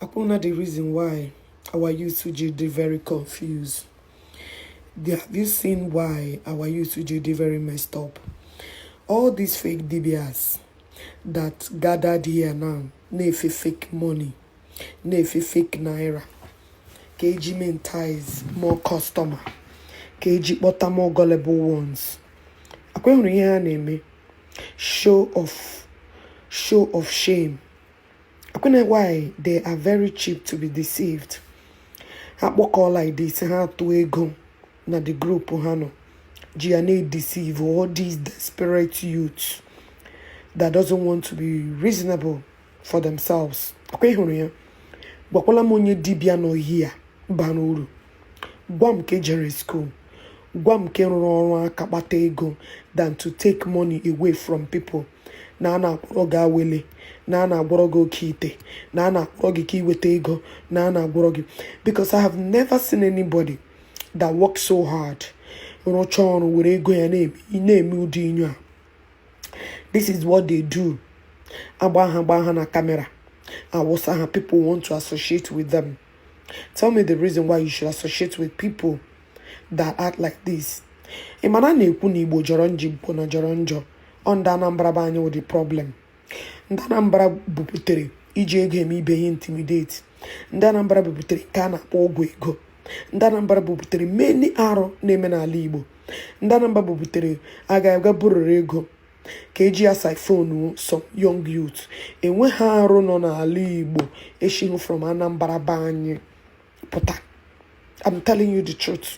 Upon the reason why our youth are very confused. Have you seen why our youth are very messed up? All these fake DBS that gathered here now, nefi fake money, nefi fake naira, KG ties more customer, KG bota more gullible ones. Akwe here name show of shame. Akwe why they are very cheap to be deceived. What call like this, how to ego na the group hano. Gianna deceive all these desperate youths that doesn't want to be reasonable for themselves. Okay, honey. Bakwala monye dibia no here banuru. Gwam ke jere school. Gwam ke rọrọ akabata ego than to take money away from people. Na akpọrọ wele, na akpọrọ kite, na akpọrọ ki wete ego, na akpọrọ. Because I have never seen anybody that works so hard. This is what they do. Na camera. People want to associate with them. Tell me the reason why you should associate with people that act like this. Imana na-ekwu na Igbo jọrọ njọ Igbo na jọrọ njọ. Onda Anambra banye with the problem. Ndị Anambra buputere iji ego eme ibe ya intimidate. Ndị Anambra buputere ka a na-akpọ ọgwụ ego. Ndị Anambra buputere many arụ na-eme n'ala Igbo. Ndị Anambra buputere aga bụrụrụ ego ka eji asa phone some young youth. Enwe ha arụ nọ n'ala Igbo eshihu from Anambra banye pụta. I'm telling you the truth.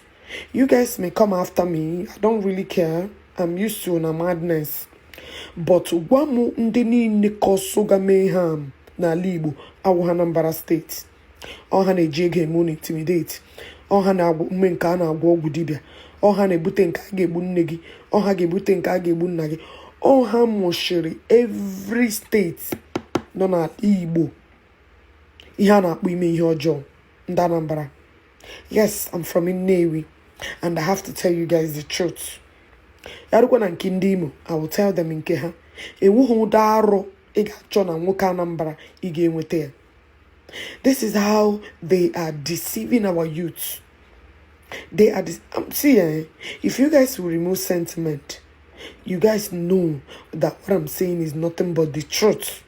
You guys may come after me. I don't really care. I'm used to na madness. But gwamu ndị niile kosoga mayhem n'ala Igbo awụ Anambra State. Ọha na-eji ego eme intimidate. Ọha na-agwụ ume nke a na-agwọ ọgwụ dibịa. Ọha na-ebute nke a ga-egbu nne gị. Ọha ga-ebute nke a ga-egbu nna gị. Ọha moshiri every state nọ n'ala Igbo. Ihe a na-akpọ ime ihe ọjọọ. Ndị Anambra. Yes, I'm from Nnewi. And I have to tell you guys the truth. Yarukwa na nke ndị Imo, I will tell them nke ha. Ewuhu daro ị ga-achọ na nwoke Anambra ị ga-enweta ya. This is how they are deceiving our youth. They are see, if you guys will remove sentiment, you guys know that what I'm saying is nothing but the truth.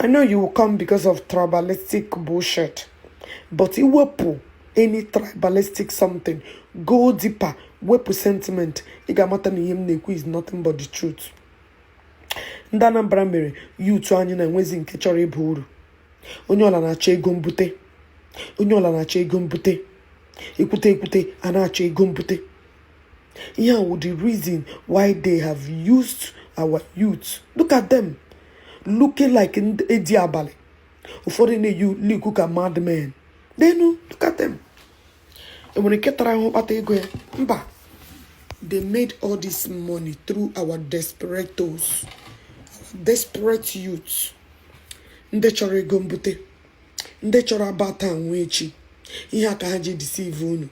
I know you will come because of tribalistic bullshit, but iwepu any tribalistic something, go deeper, wepu sentiment, igamata na ihe na-ekwu is nothing but the truth. Ndị Anambra mere youth anyị na enwezi nke chọrọ ịba uru. Onye ọla na-achọ ego mbute. Onye ọla na-achọ ego mbute. Ekwute a na-achọ ego mbute. Yeah, with the reason why they have used our youth. Look at them. Looking like Edi Abali. Ụfọdụ na-eyi liku ka madmen. They know, look at them. And when they get around mba, they made all this money through our desperados. Desperate youths. Ndị chọrọ ego mbute. Ndị chọrọ abata anwụ echi. Ihe aka ha ji deceive unu.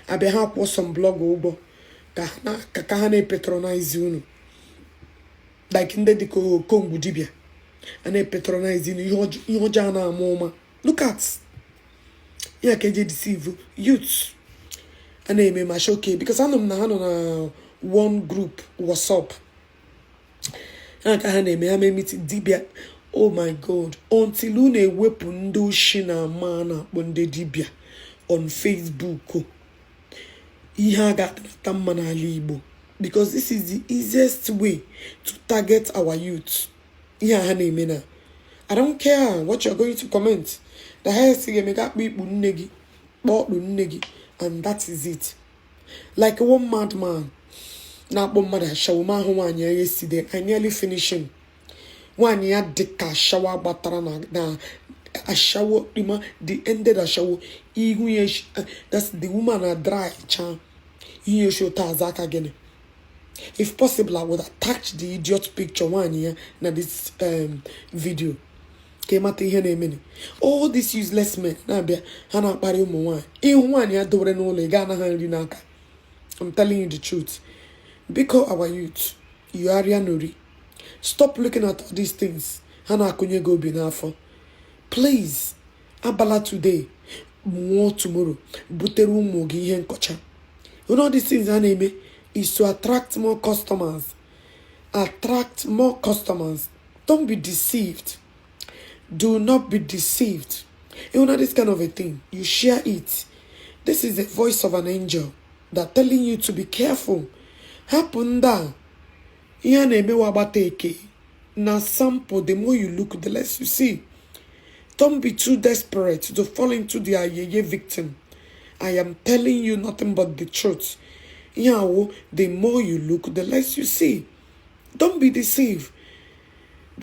Abịa ha kwụọ some blog ụgbọ. Ka ha na-patronize unu. Like ndị dịka Kongwu dibịa. A na-patronize unu. Ihe ọjọọ na-ama ụma. Look at. Ihe aka eji deceive youths. A na-eme ma shoke. Because anọ m na ha nọ na one group WhatsApp. Aka ha na-eme ha meet dibịa. Oh my God. Until unu ewepụ ndị oshi na ama na-akpọ ndị dibịa on Facebook. Ihe a ga-adịnata mma n'ala Igbo. Because this is the easiest way to target our youth. Ihe ha na-eme na. I don't care what you're going to comment. The highest thing make up people nne gị, kpọkpụ nne gị, and that is it. Like one madman. Na-akpọ mmadụ ashawo ma ahụ nwaanyị ya yesterday. I nearly finished him. Nwaanyị ya dịka ashawo gbatara na ashawo the ended ashawo ihu ya that's the woman a dry cha. Ihe show tazaka gene. If possible, I would attach the idiot picture nwaanyị ya na this video. Kemata ihe na-emeni. All these useless men na-abịa ha na-akparị ụmụ nwaanyị. Ihu nwaanyị ya dobere n'ụlọ ị ga na ha nri n'aka. I'm telling you the truth. Because our youth, you are nori. Stop looking at all these things. Ha na-akụnye gị obi n'afọ. Please, Abala today, more tomorrow. Buteru mogi ihe nkocha. You know these things are name is to attract more customers. Attract more customers. Don't be deceived. Do not be deceived. You know this kind of a thing. You share it. This is the voice of an angel that telling you to be careful. Happen that. Now sample, the more you look, the less you see. Don't be too desperate to fall into the ayeye victim. I am telling you nothing but the truth. The more you look, the less you see. Don't be deceived.